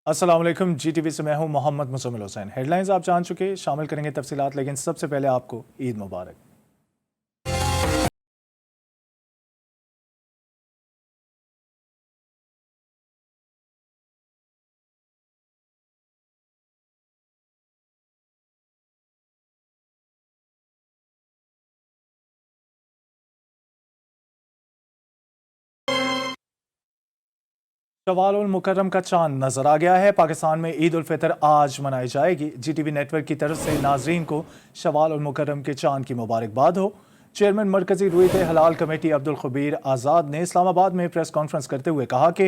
अस्सलाम वालेकुम। GTV से मैं हूं मोहम्मद मुज़म्मिल हुसैन। हेडलाइंस आप जान चुके, शामिल करेंगे तफसीलात, लेकिन सबसे पहले आपको ईद मुबारक। शवाल उल मुकर्रम का चांद नजर आ गया है। पाकिस्तान में ईद उल फितर आज मनाई जाएगी। GTV नेटवर्क की तरफ से नाजरीन को शवाल उल मुकर्रम के चांद की मुबारकबाद हो। चेयरमैन मरकजी रुयत हलाल कमेटी अब्दुल खबीर आज़ाद ने इस्लामाबाद में प्रेस कॉन्फ्रेंस करते हुए कहा कि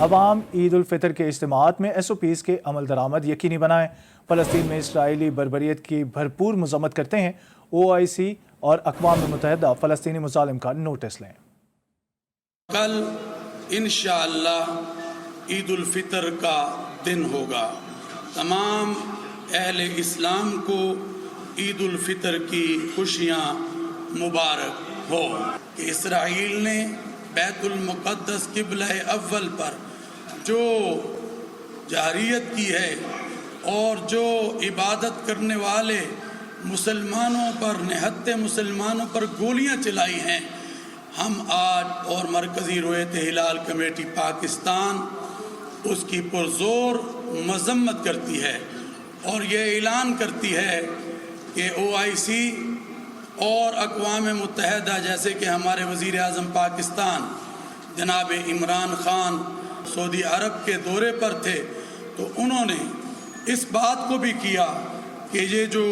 अवाम ईद उल फितर के इज्तिमात में SOPs के अमल दरामद यकीनी बनाएं। फ़लस्तीन में इसराइली बर्बरियत की भरपूर मजम्मत करते हैं। OIC और अक़वाम मुत्तहिदा फ़लस्तीनी मुजालिम का नोटिस लें। कल इंशाअल्लाह ईद उल फितर का दिन होगा। तमाम अहले इस्लाम को ईद उल फितर की खुशियाँ मुबारक हो कि इसराइल ने बैतुल मुक़द्दस क़िबला अव्वल पर जो जारियत की है और जो इबादत करने वाले मुसलमानों पर, निहत्ते मुसलमानों पर गोलियां चलाई हैं, हम आज और मरकज़ी रुयत हिलाल कमेटी पाकिस्तान उसकी पुरज़ोर मज़म्मत करती है और ये ऐलान करती है कि OIC और अक़वाम मुत्तहिदा, जैसे कि हमारे वज़ीर आज़म पाकिस्तान जनाब इमरान ख़ान सऊदी अरब के दौरे पर थे, तो उन्होंने इस बात को भी किया कि ये जो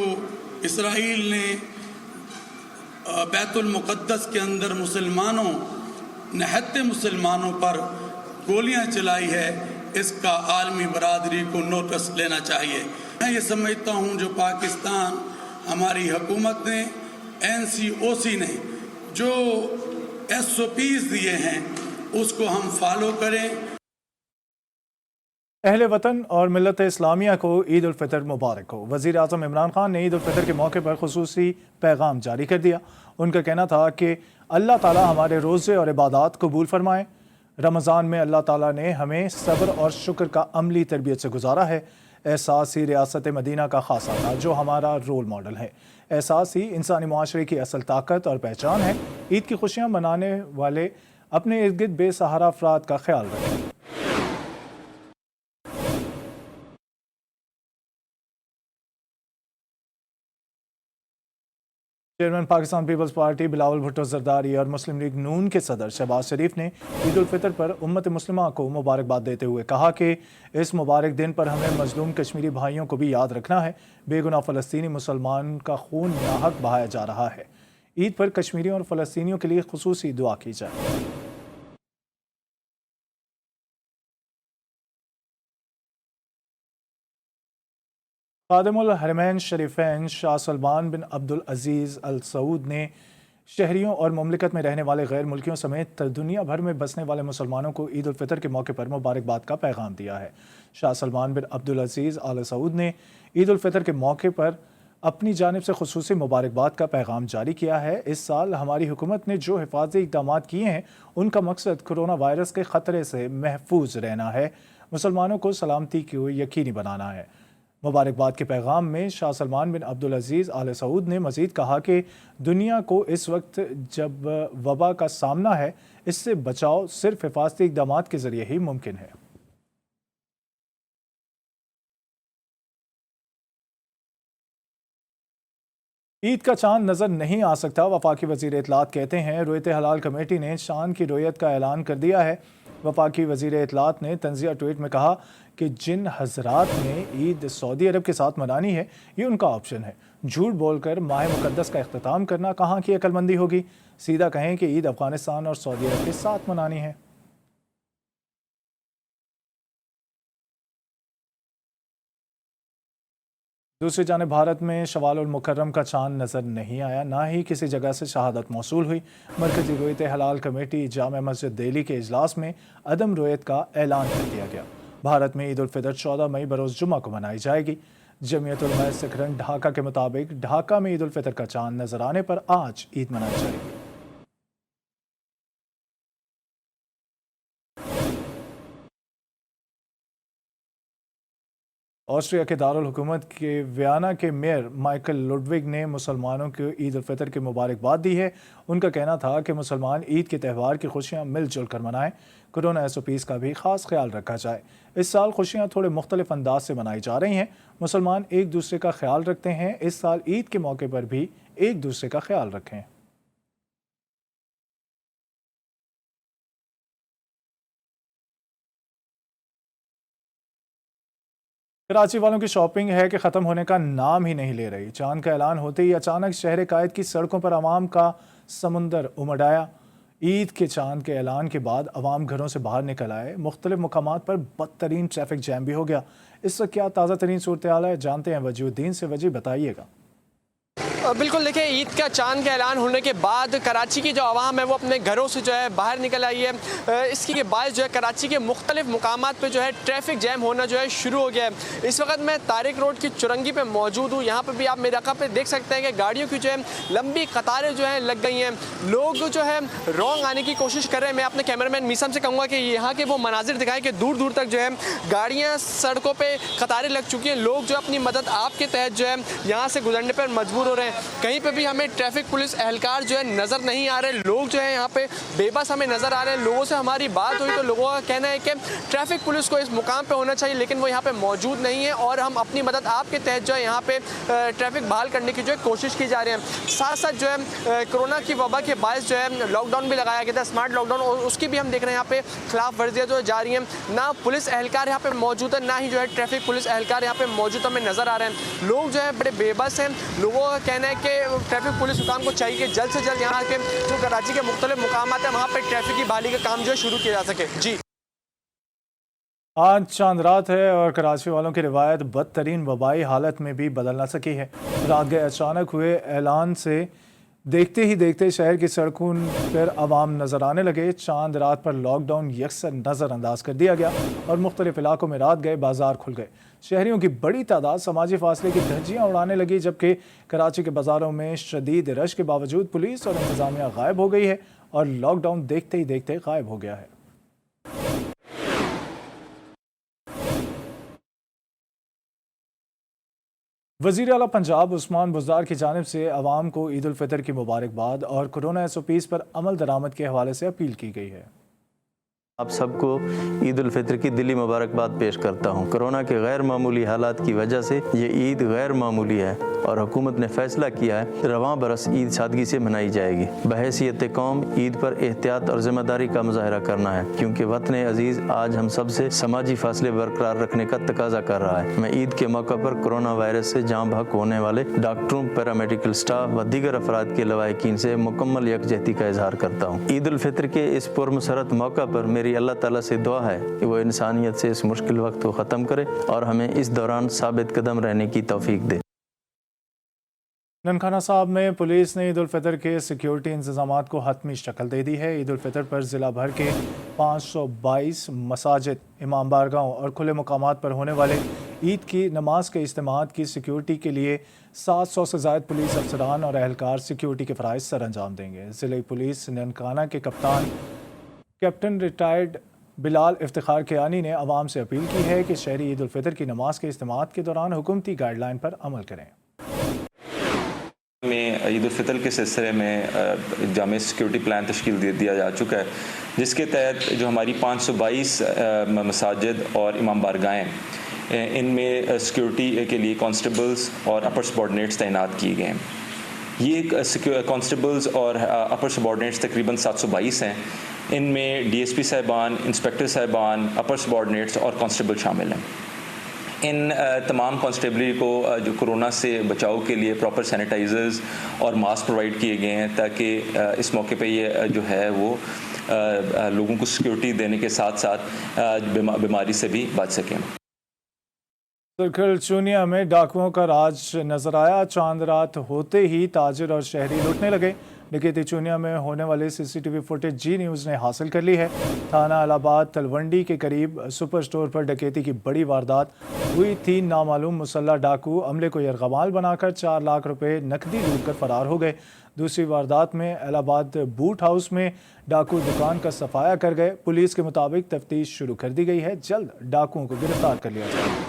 इसराइल ने बैतुल मुक़द्दस के अंदर मुसलमानों, निहत्ते मुसलमानों पर गोलियां चलाई है, इसका आलमी बरादरी को नोटिस लेना चाहिए। मैं ये समझता हूँ जो पाकिस्तान हमारी हुकूमत ने, NCOC ने जो SOPs दिए हैं उसको हम फॉलो करें। अहले वतन और मिल्लत इस्लामिया को ईद उल फितर मुबारक हो। वज़ीर आज़म इमरान ख़ान ने ईद उल फितर के मौके पर खुसूसी पैगाम जारी कर दिया। उनका कहना था कि अल्लाह ताला हमारे रोज़े और इबादत कबूल फरमाए। रमज़ान में अल्लाह ताला ने हमें सब्र और शुक्र का अमली तरबियत से गुजारा है। एहसास ही रियासत मदीना का खासा था जो हमारा रोल मॉडल है। एहसास ही इंसानी मुआशरे की असल ताकत और पहचान है। ईद की खुशियाँ मनाने वाले अपने इर्द गिर्द बेसहारा अफराद का ख्याल रखें। चेयरमैन पाकिस्तान पीपल्स पार्टी बिलावल भुट्टो जरदारी और मुस्लिम लीग नून के सदर शहबाज शरीफ ने ईद उल फितर पर उम्मत मुस्लिमा को मुबारकबाद देते हुए कहा कि इस मुबारक दिन पर हमें मजलूम कश्मीरी भाइयों को भी याद रखना है। बेगुनाह फ़लस्तीनी मुसलमान का खून नाहक बहाया जा रहा है। ईद पर कश्मीरियों और फ़लस्तीनियों के लिए खुसूसी दुआ की जाए। खादिमुल हरमैन शरीफैन शाह सलमान बिन अब्दुल अजीज़ अल सऊद ने शहरियों और मुमलिकत में रहने वाले गैर मुल्कियों समेत दुनिया भर में बसने वाले मुसलमानों को ईद उल फितर के मौके पर मुबारकबाद का पैगाम दिया है। शाह सलमान बिन अब्दुल अजीज़ अल सऊद ने ईद उल फितर के मौके पर अपनी जानिब से खुसूसी मुबारकबाद का पैगाम जारी किया है। इस साल हमारी हुकूमत ने जो हिफाजती इक़दाम किए हैं उनका मकसद कोरोना वायरस के ख़तरे से महफूज रहना है, मुसलमानों को सलामती को यकीनी बनाना है। मुबारकबाद के पैगाम में शाह सलमान बिन अब्दुल अजीज़ आल सऊद ने मज़ीद कहा कि दुनिया को इस वक्त जब वबा का सामना है, इससे बचाव सिर्फ हिफाजती इक़दाम के ज़रिए ही मुमकिन है। ईद का चांद नज़र नहीं आ सकता, वफाकी वज़ीर इत्तलात कहते हैं। रुयत हलाल कमेटी ने चांद की रुयत का ऐलान कर दिया है। वफाकी वज़ीर इत्तलात ने तंज़िया ट्वीट में कहा कि जिन हज़रात ने ईद सऊदी अरब के साथ मनानी है ये उनका ऑप्शन है। झूठ बोलकर माह मुक़द्दस का इख्तिताम करना कहाँ की अक्लमंदी होगी। सीधा कहें कि ईद अफ़गानिस्तान और सऊदी अरब के साथ मनानी है। दूसरी जानिब भारत में शवाल उल मुकर्रम का चांद नज़र नहीं आया, ना ही किसी जगह से शहादत मौसूल हुई। मरकज़ी रुयत हलाल कमेटी जामे मस्जिद दिल्ली के इजलास में अदम रुयत का ऐलान कर दिया गया। भारत में ईद उल फितर 14 मई बरोज़ जुमा को मनाई जाएगी। जमीयत उलमा सिखरन ढाका के मुताबिक ढाका में ईद उल फितर का चांद नज़र आने पर आज ईद मनाई जाएगी। آسٹریا کے دارال حکومت کے ویانا کے میئر مائیکل لوڈوگ نے مسلمانوں کو عید الفطر کی مبارکباد دی ہے۔ ان کا کہنا تھا کہ مسلمان عید کے تہوار کی خوشیاں مل جل کر منائیں، کورونا SOPs کا بھی خاص خیال رکھا جائے۔ اس سال خوشیاں تھوڑے مختلف انداز سے منائی جا رہی ہیں، مسلمان ایک دوسرے کا خیال رکھتے ہیں، اس سال عید کے موقع پر بھی ایک دوسرے کا خیال رکھیں۔ کراچی والوں کی شاپنگ ہے کہ ختم ہونے کا نام ہی نہیں لے رہی۔ چاند کا اعلان ہوتے ہی اچانک شہر قائد کی سڑکوں پر عوام کا سمندر امڈ آیا۔ عید کے چاند کے اعلان کے بعد عوام گھروں سے باہر نکل آئے، مختلف مقامات پر بدترین ٹریفک جیم بھی ہو گیا۔ اس وقت کیا تازہ ترین صورتحال ہے، جانتے ہیں وجیہ الدین سے۔ وجیہ بتائیے گا۔ بالکل، دیکھیں عید کا چاند کا اعلان ہونے کے بعد کراچی کی جو عوام ہے وہ اپنے گھروں سے جو ہے باہر نکل آئی ہے۔ اس کے باعث جو ہے کراچی کے مختلف مقامات پہ جو ہے ٹریفک جیم ہونا جو ہے شروع ہو گیا ہے۔ اس وقت میں طارق روڈ کی چرنگی پہ موجود ہوں، یہاں پہ بھی آپ میرے پہ دیکھ سکتے ہیں کہ گاڑیوں کی جو ہے لمبی قطاریں جو ہیں لگ گئی ہیں، لوگ جو ہے رونگ آنے کی کوشش کر رہے ہیں۔ میں اپنے کیمرہ مین میسم سے کہوں گا کہ یہاں کے وہ مناظر دکھائیں کہ دور دور تک جو ہے گاڑیاں سڑکوں پہ قطاریں لگ چکی ہیں، لوگ جو اپنی مدد آپ کے تحت جو ہے یہاں سے گزرنے پر مجبور ہو رہے ہیں۔ کہیں پہ بھی ہمیں ٹریفک پولیس اہلکار جو ہے نظر نہیں آ رہے، لوگ جو ہے یہاں پہ بے بس ہمیں نظر آ رہے ہیں۔ لوگوں سے ہماری بات ہوئی تو لوگوں کا کہنا ہے کہ ٹریفک پولیس کو اس مقام پہ ہونا چاہیے، لیکن وہ یہاں پہ موجود نہیں ہے، اور ہم اپنی مدد آپ کے تحت جو ہے یہاں پہ ٹریفک بحال کرنے کی جو ہے کوشش کی جا رہی ہے۔ ساتھ ساتھ جو ہے کورونا کی وبا کے باعث جو ہے لاک ڈاؤن بھی لگایا گیا تھا، اسمارٹ لاک ڈاؤن، اور اس کی بھی ہم دیکھ رہے ہیں یہاں پہ خلاف ورزیاں جو جاری ہیں۔ نہ پولیس اہلکار یہاں پہ موجود ہے، نہ ہی جو ہے ٹریفک پولیس اہلکار یہاں پہ موجود ہمیں نظر آ رہے ہیں۔ لوگ جو ہے بڑے بے بس ہیں، لوگوں کا کہنا ہے کہ ٹریفک پولیس حکام کو چاہیے کہ جلد سے جلد یہاں کے جو کراچی کے مختلف مقامات ہیں وہاں پہ ٹریفک کی بحالی کا کام جو ہے شروع کیا جا سکے۔ جی، آج چاند رات ہے اور کراچی والوں کی روایت بدترین وبائی حالت میں بھی بدل نہ سکی ہے۔ رات گئے اچانک ہوئے اعلان سے دیکھتے ہی دیکھتے شہر کی سڑکوں پر عوام نظر آنے لگے۔ چاند رات پر لاک ڈاؤن یکسر نظر انداز کر دیا گیا اور مختلف علاقوں میں رات گئے بازار کھل گئے۔ شہریوں کی بڑی تعداد سماجی فاصلے کی دھجیاں اڑانے لگی، جبکہ کراچی کے بازاروں میں شدید رش کے باوجود پولیس اور انتظامیہ غائب ہو گئی ہے اور لاک ڈاؤن دیکھتے ہی دیکھتے غائب ہو گیا ہے۔ وزیر اعلیٰ پنجاب عثمان بزدار کی جانب سے عوام کو عید الفطر کی مبارکباد اور کورونا SOPs پر عمل درآمد کے حوالے سے اپیل کی گئی ہے۔ آپ سب کو عید الفطر کی دلی مبارکباد پیش کرتا ہوں۔ کورونا کے غیر معمولی حالات کی وجہ سے یہ عید غیر معمولی ہے اور حکومت نے فیصلہ کیا ہے رواں برس عید سادگی سے منائی جائے گی۔ بحیثیت قوم عید پر احتیاط اور ذمہ داری کا مظاہرہ کرنا ہے، کیونکہ وطن عزیز آج ہم سب سے سماجی فاصلے برقرار رکھنے کا تقاضا کر رہا ہے۔ میں عید کے موقع پر کورونا وائرس سے جاں بحق ہونے والے ڈاکٹروں، پیرامیڈیکل سٹاف و دیگر افراد کے لواحقین سے مکمل یکجہتی کا اظہار کرتا ہوں۔ عید الفطر کے اس پرمسرت موقع پر میری اللہ تعالیٰ سے دعا ہے کہ وہ انسانیت سے اس مشکل وقت کو ختم کرے اور ہمیں اس دوران ثابت قدم رہنے کی توفیق دے۔ ننکانہ صاحب میں پولیس نے عید الفطر کے سیکیورٹی انتظامات کو حتمی شکل دے دی ہے۔ عید الفطر پر ضلع بھر کے 522 مساجد، امام بارگاہوں اور کھلے مقامات پر ہونے والے عید کی نماز کے اجتماعات کی سیکیورٹی کے لیے 700 سے زائد پولیس افسران اور اہلکار سیکیورٹی کے فرائض سر انجام دیں گے۔ ضلعی پولیس ننکانہ کے کپتان کیپٹن ریٹائرڈ بلال افتخار کیانی نے عوام سے اپیل کی ہے کہ شہری عید الفطر کی نماز کے اجتماعات کے دوران حکومتی گائیڈ لائن پر عمل کریں۔ میں عید الفطر کے سلسلے میں جامع سیکیورٹی پلان تشکیل دیا جا چکا ہے، جس کے تحت جو ہماری 522 مساجد اور امام بارگاہیں ان میں سیکیورٹی کے لیے کانسٹیبلز اور اپر سبارڈینیٹس تعینات کیے گئے ہیں۔ یہ کانسٹیبلز اور اپر سبارڈینیٹس تقریباً 722 ہیں۔ ان میں DSP صاحبان، انسپیکٹر صاحبان، اپر سبارڈینیٹس اور کانسٹیبل شامل ہیں۔ ان تمام کانسٹیبلری کو جو کورونا سے بچاؤ کے لیے پراپر سینیٹائزرز اور ماسک پرووائڈ کیے گئے ہیں، تاکہ اس موقع پہ یہ جو ہے وہ لوگوں کو سیکیورٹی دینے کے ساتھ ساتھ بیماری سے بھی بچ سکیں۔ سرکل چونیا میں ڈاکوؤں کا راج نظر آیا۔ چاند رات ہوتے ہی تاجر اور شہری لوٹنے لگے۔ ڈکیتی چونیا میں ہونے والے CCTV فوٹیج جی نیوز نے حاصل کر لی ہے۔ تھانہ الہ آباد تلونڈی کے قریب سپر سٹور پر ڈکیتی کی بڑی واردات ہوئی۔ 3 نامعلوم مسلح ڈاکو عملے کو یرغمال بنا کر 4 لاکھ روپے نقدی لوٹ کر فرار ہو گئے۔ دوسری واردات میں الہ آباد بوٹ ہاؤس میں ڈاکو دکان کا صفایا کر گئے۔ پولیس کے مطابق تفتیش شروع کر دی گئی ہے، جلد ڈاکوؤں کو گرفتار کر لیا جائے گا۔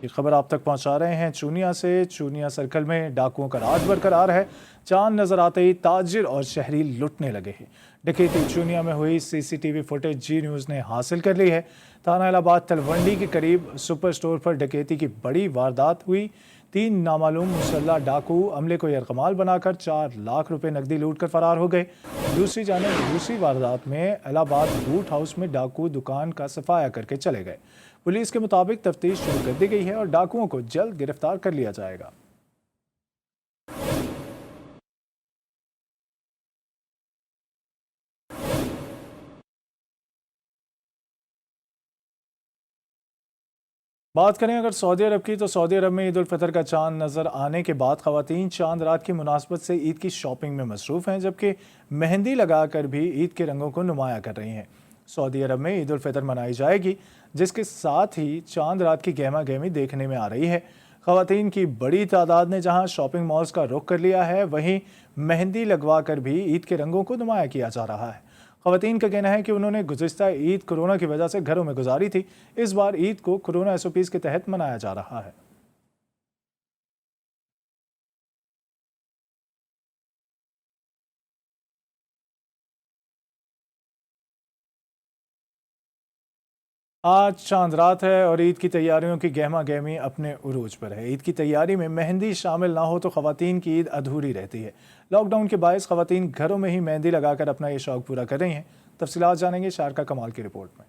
ये खबर आप तक पहुंचा रहे हैं चूनिया से। चूनिया सर्कल में डाकुओं का राज बरकरार है। चांद नजर आते ही ताजिर और शहरी लुटने लगे हैं। डकैती चूनिया में हुई सीसीटीवी फुटेज जी न्यूज़ ने हासिल कर ली है। थाना इलाहाबाद तलवंडी के करीब सुपर स्टोर पर डकैती की बड़ी वारदात हुई। 3 नामालूम मुसल्ला डाकू अमले को यरगमाल बनाकर 4 लाख रुपए नकदी लूट कर फरार हो गए। दूसरी जानिब दूसरी वारदात में इलाहाबाद बूट हाउस में डाकू दुकान का सफाया करके चले गए। पुलिस के मुताबिक तफ्तीश शुरू कर दी गई है और डाकुओं को जल्द गिरफ्तार कर लिया जाएगा। बात करें अगर सऊदी अरब की, तो सऊदी अरब में ईद उल फितर का चांद नज़र आने के बाद ख़वातीन चांद रात की मुनासबत से ईद की शॉपिंग में मसरूफ़ हैं, जबकि मेहंदी लगाकर भी ईद के रंगों को नुमाया कर रही हैं। सऊदी अरब में ईद उल फितर मनाई जाएगी, जिसके साथ ही चांद रात की गहमा गहमी देखने में आ रही है। ख़वातीन की बड़ी तादाद ने जहां शॉपिंग मॉल्स का रुख कर लिया है, वहीं मेहंदी लगवा कर भी ईद के रंगों को नुमाया किया जा रहा है। ख़वातीन का कहना है कि उन्होंने गुज़िश्ता ईद कोरोना की वजह से घरों में गुजारी थी। इस बार ईद को कोरोना SOPs के तहत मनाया जा रहा है। आज चांद रात है और ईद की तैयारियों की गहमा गहमी अपने उरूज पर है। ईद की तैयारी में मेहंदी शामिल ना हो तो ख़वातीन की ईद अधूरी रहती है। लॉकडाउन के बायस ख़वातीन घरों में ही मेहंदी लगाकर अपना ये शौक़ पूरा कर रही हैं। तफसीलात जानेंगे शारका कमाल की रिपोर्ट में।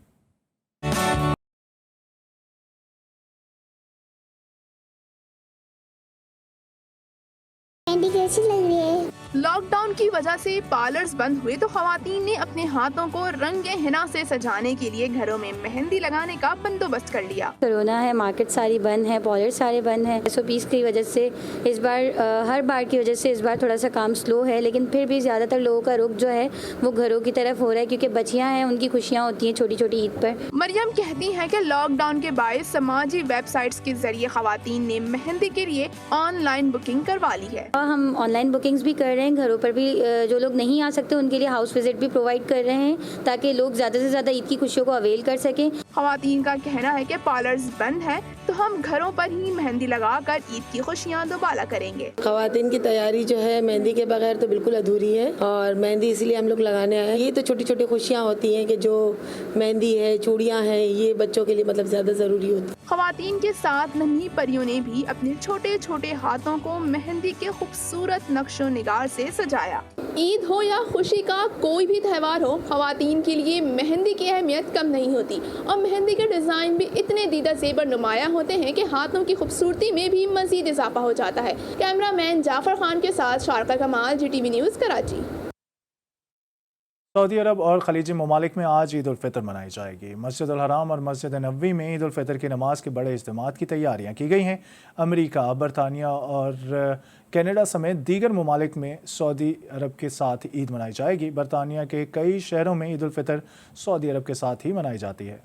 मेहंदी कैसी लग रही है? लॉकडाउन की वजह से पार्लर्स बंद हुए तो खवातीन ने अपने हाथों को रंगे हिना से सजाने के लिए घरों में मेहंदी लगाने का बंदोबस्त कर लिया। कोरोना है, मार्केट सारी बंद है, पार्लर सारे बंद हैं। SOPs की वजह से इस बार हर बार की वजह से इस बार थोड़ा सा काम स्लो है, लेकिन फिर भी ज़्यादातर लोगों का रुख जो है वो घरों की तरफ हो रहा है, क्योंकि बच्चियाँ हैं, उनकी खुशियाँ होती हैं छोटी छोटी ईद पर। मरियम कहती हैं कि लॉकडाउन के बायस समाजी वेबसाइट्स के जरिए खवातीन ने मेहंदी के लिए ऑनलाइन बुकिंग करवा ली है। हम ऑनलाइन बुकिंग्स भी कर रहे हैं, घरों पर भी जो लोग नहीं आ सकते उनके लिए हाउस विजिट भी प्रोवाइड कर रहे हैं, ताकि लोग ज़्यादा से ज़्यादा ईद की खुशियों को अवेल कर सकें। खवातीन का कहना है कि पार्लर्स बंद हैं तो हम घरों पर ही मेहंदी लगाकर ईद की खुशियाँ दोबारा करेंगे। खवातीन की तैयारी जो है मेहंदी के बगैर तो बिल्कुल अधूरी है, और मेहंदी इसलिए हम लोग लगाने आए हैं। ये तो छोटी छोटी खुशियाँ होती हैं कि जो मेहंदी है, चूड़ियाँ हैं, ये बच्चों के लिए मतलब ज़्यादा ज़रूरी होती है। खवातीन के साथ नन्ही परियों ने भी अपने छोटे छोटे हाथों को मेहंदी के खूबसूरत नक्शो निगार से सजाया। ईद हो या खुशी का कोई भी त्यौहार हो, खवातीन के लिए मेहंदी की अहमियत कम नहीं होती, और मेहंदी के डिज़ाइन भी इतने दीदा ज़ेबर नुमाया होते हैं कि हाथों की खूबसूरती में भी मज़ीद इजाफा हो जाता है। कैमरामैन जाफर खान के साथ शारका कमाल, GTV न्यूज़, कराची। सऊदी अरब और खलीजी ममालिक में आज ईद उल फितर मनाई जाएगी। मस्जिद अल हराम और मस्जिद नबवी में ईद उल फितर की नमाज के बड़े इज्तिमात की तैयारियां की गई हैं। अमेरिका, बरतानिया और कनाडा समेत दीगर ममालिक में सऊदी अरब के साथ ईद मनाई जाएगी। बरतानिया के कई शहरों में ईद उल फितर सऊदी अरब के साथ ही मनाई जाती है।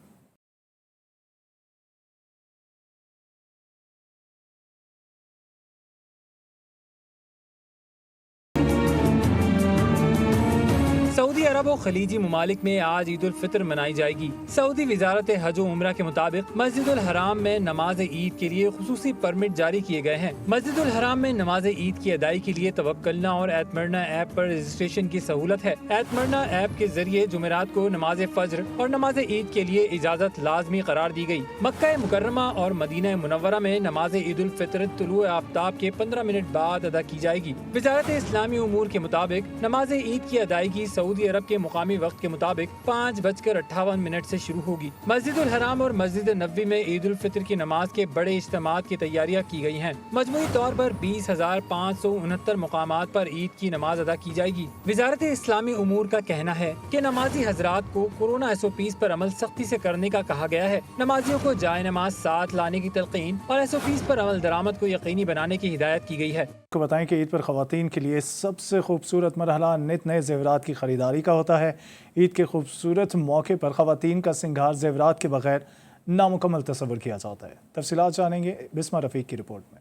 सऊदी अरब और खलीजी ममालिक में आज ईद उल फितर मनाई जाएगी। सऊदी वजारत हज व उम्रा के मुताबिक मस्जिद उल हराम में नमाज ईद के लिए खुसूसी परमिट जारी किए गए हैं। मस्जिद उल हराम में नमाज ईद की अदाई के लिए तवक्कलना और एतमरना ऐप पर रजिस्ट्रेशन की सहूलत है। एतमरना ऐप के जरिए जुमेरात को नमाज फज्र और नमाज ईद के लिए इजाजत लाजमी करार दी गई। मक्का मुकर्रमा और मदीना मुनव्वरा में नमाज ईद उल फितर तुलुए आफ्ताब के 15 मिनट बाद अदा की जाएगी। वजारत इस्लामी उमूर के मुताबिक नमाज ईद की अदायगी सऊदी अरब के मुकामी वक्त के मुताबिक 5:58 से शुरू होगी। मस्जिद उल हराम और मस्जिद नबवी में ईद उल फितर की नमाज के बड़े इज्तिमात की तैयारियां की गई हैं। मजमूई तौर पर 20,569 मुकामात पर ईद की नमाज अदा की जाएगी। वजारत इस्लामी उमूर का कहना है कि नमाजी हजरात को कोरोना SOPs पर अमल सख्ती से करने का कहा गया है। नमाजियों को जाए नमाज साथ लाने की तलकीन और SOPs पर अमल दरामद को यकीनी बनाने की हिदायत की गई है। आपको बताएं कि ईद पर ख़वातीन के लिए सबसे खूबसूरत मरहला नित नए ज़ेवरात की ख़रीदारी का होता है। ईद के खूबसूरत मौके पर ख़वातीन का सिंगार ज़ेवरात के बगैर नामुकम्मल तस्वर किया जाता है। तफसीलात जानेंगे बिस्मा रफ़ीक की रिपोर्ट में।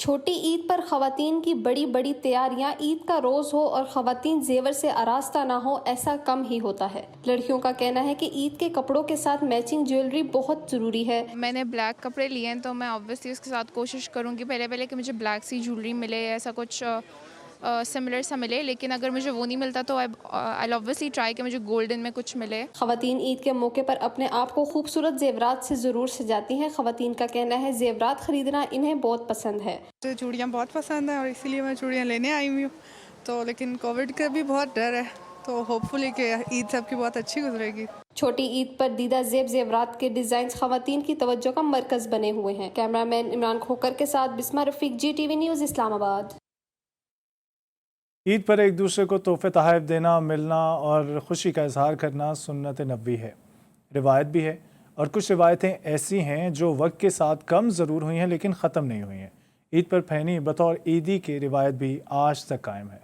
چھوٹی عید پر خواتین کی بڑی بڑی تیاریاں، عید کا روز ہو اور خواتین زیور سے آراستہ نہ ہو، ایسا کم ہی ہوتا ہے۔ لڑکیوں کا کہنا ہے کہ عید کے کپڑوں کے ساتھ میچنگ جیولری بہت ضروری ہے۔ میں نے بلیک کپڑے لیے ہیں تو میں آبویسلی اس کے ساتھ کوشش کروں گی پہلے کہ مجھے بلیک سی جیولری ملے، ایسا کچھ سملر سا ملے، لیکن اگر مجھے وہ نہیں ملتا تو آئی آبویسلی ٹرائی کہ مجھے گولڈن میں کچھ ملے۔ خواتین عید کے موقع پر اپنے آپ کو خوبصورت زیورات سے ضرور سجاتی ہیں۔ خواتین کا کہنا ہے زیورات خریدنا انہیں بہت پسند ہے۔ مجھے چوڑیاں بہت پسند ہیں اور اسی لیے میں چوڑیاں لینے آئی ہوئی ہوں، تو لیکن کووڈ کا بھی بہت ڈر ہے، تو ہوپ فلی کہ عید سب کی بہت اچھی گزرے گی۔ چھوٹی عید پر دیدہ زیب زیورات کے ڈیزائنز خواتین کی توجہ کا مرکز بنے ہوئے ہیں۔ کیمرہ مین عمران کھوکر کے ساتھ بسمہ رفیق، جی ٹی وی نیوز، اسلام آباد۔ عید پر ایک دوسرے کو تحفے تحائف دینا، ملنا اور خوشی کا اظہار کرنا سنت نبوی ہے، روایت بھی ہے، اور کچھ روایتیں ایسی ہیں جو وقت کے ساتھ کم ضرور ہوئی ہیں لیکن ختم نہیں ہوئی ہیں۔ عید پر پھینی بطور عیدی کی روایت بھی آج تک قائم ہے۔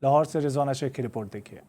لاہور سے رضوانہ شیخ کی رپورٹ دیکھیے۔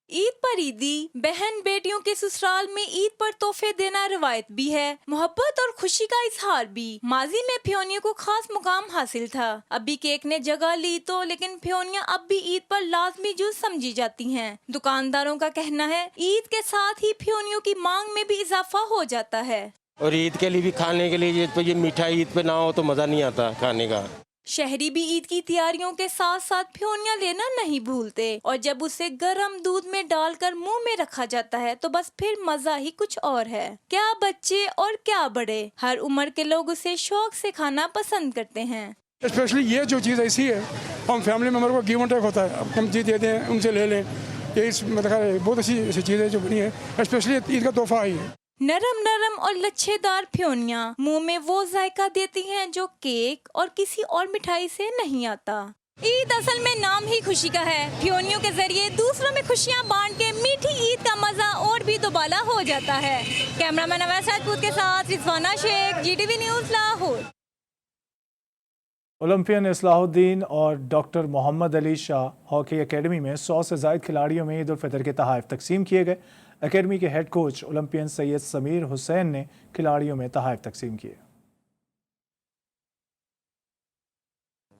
عید پر عیدی، بہن بیٹیوں کے سسرال میں عید پر تحفے دینا روایت بھی ہے، محبت اور خوشی کا اظہار بھی۔ ماضی میں پھیونیوں کو خاص مقام حاصل تھا، ابھی کیک نے جگہ لی تو لیکن پھیونیاں اب بھی عید پر لازمی جز سمجھی جاتی ہیں۔ دکانداروں کا کہنا ہے عید کے ساتھ ہی پھیونیوں کی مانگ میں بھی اضافہ ہو جاتا ہے، اور عید کے لیے بھی کھانے کے لیے یہ میٹھا عید پہ نہ ہو تو مزہ نہیں آتا کھانے کا۔ شہری بھی عید کی تیاریوں کے ساتھ ساتھ پھیونیاں لینا نہیں بھولتے، اور جب اسے گرم دودھ میں ڈال کر منہ میں رکھا جاتا ہے تو بس پھر مزہ ہی کچھ اور ہے۔ کیا بچے اور کیا بڑے، ہر عمر کے لوگ اسے شوق سے کھانا پسند کرتے ہیں۔ اسپیشلی یہ جو چیز ایسی ہے، ہم فیملی ممبر کو گیو اینڈ ٹیک ہوتا ہے، ہم چیز دیتے ہیں ان سے لے لیں، یہ اس مطلب بہت ایسی چیز ہے جو بنی ہے، اسپیشلی عید کا تحفہ آئی ہے۔ نرم نرم اور لچھے دار پھیونیاں منہ میں وہ ذائقہ دیتی ہیں جو کیک اور کسی اور مٹھائی سے نہیں آتا۔ عید اصل میں نام ہی خوشی کا ہے، پھیونیوں کے ذریعے دوسروں میں خوشیاں بانٹ کے میٹھی عید کا مزہ اور بھی دوبالا ہو جاتا ہے۔ کیمرہ مین اویس راجپوت کے ساتھ Rizwana Sheikh, G T V news, Lahore. Olympian Islahuddin اور doctor Muhammad Ali Shah hockey academy میں 100 سے زائد کھلاڑیوں میں عید الفطر کے تحائف تقسیم کیے گئے۔ اکیڈمی کے ہیڈ کوچ اولمپئن سید سمیر حسین نے کھلاڑیوں میں تحائف تقسیم کیے۔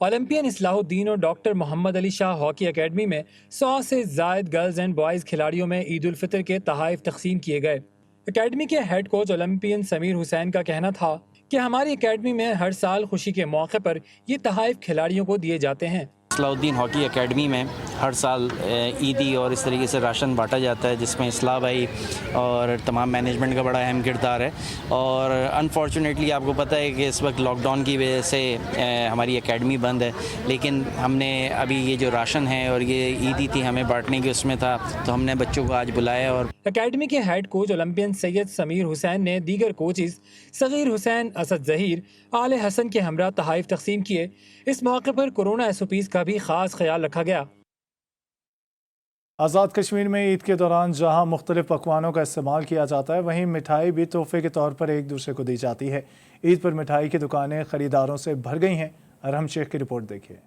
اولمپئن اصلاح الدین اور doctor Muhammad Ali Shah hockey academy میں 100 سے زائد گرلز اینڈ بوائز کھلاڑیوں میں عید الفطر کے تحائف تقسیم کیے گئے۔ اکیڈمی کے ہیڈ کوچ اولمپئن سمیر حسین کا کہنا تھا کہ ہماری اکیڈمی میں ہر سال خوشی کے موقع پر یہ تحائف کھلاڑیوں کو دیے جاتے ہیں۔ اصلاح الدین ہاکی اکیڈمی میں ہر سال عیدی اور اس طریقے سے راشن بانٹا جاتا ہے، جس میں اصلاح بھائی اور تمام مینجمنٹ کا بڑا اہم کردار ہے، اور انفارچونیٹلی آپ کو پتہ ہے کہ اس وقت لاک ڈاؤن کی وجہ سے ہماری اکیڈمی بند ہے، لیکن ہم نے ابھی یہ جو راشن ہے اور یہ عیدی تھی ہمیں بانٹنے کی، اس میں تھا تو ہم نے بچوں کو آج بلایا۔ اور اکیڈمی کے ہیڈ کوچ اولمپئن سید سمیر حسین نے دیگر کوچز صغیر حسین، اسد ظہیر، آل حسن کے ہمراہ تحائف تقسیم کیے۔ اس موقع پر کورونا SOPs کا بھی خاص خیال رکھا گیا۔ آزاد کشمیر میں عید کے دوران جہاں مختلف پکوانوں کا استعمال کیا جاتا ہے، وہیں مٹھائی بھی تحفے کے طور پر ایک دوسرے کو دی جاتی ہے۔ عید پر مٹھائی کی دکانیں خریداروں سے بھر گئی ہیں۔ ارحم شیخ کی رپورٹ دیکھیے۔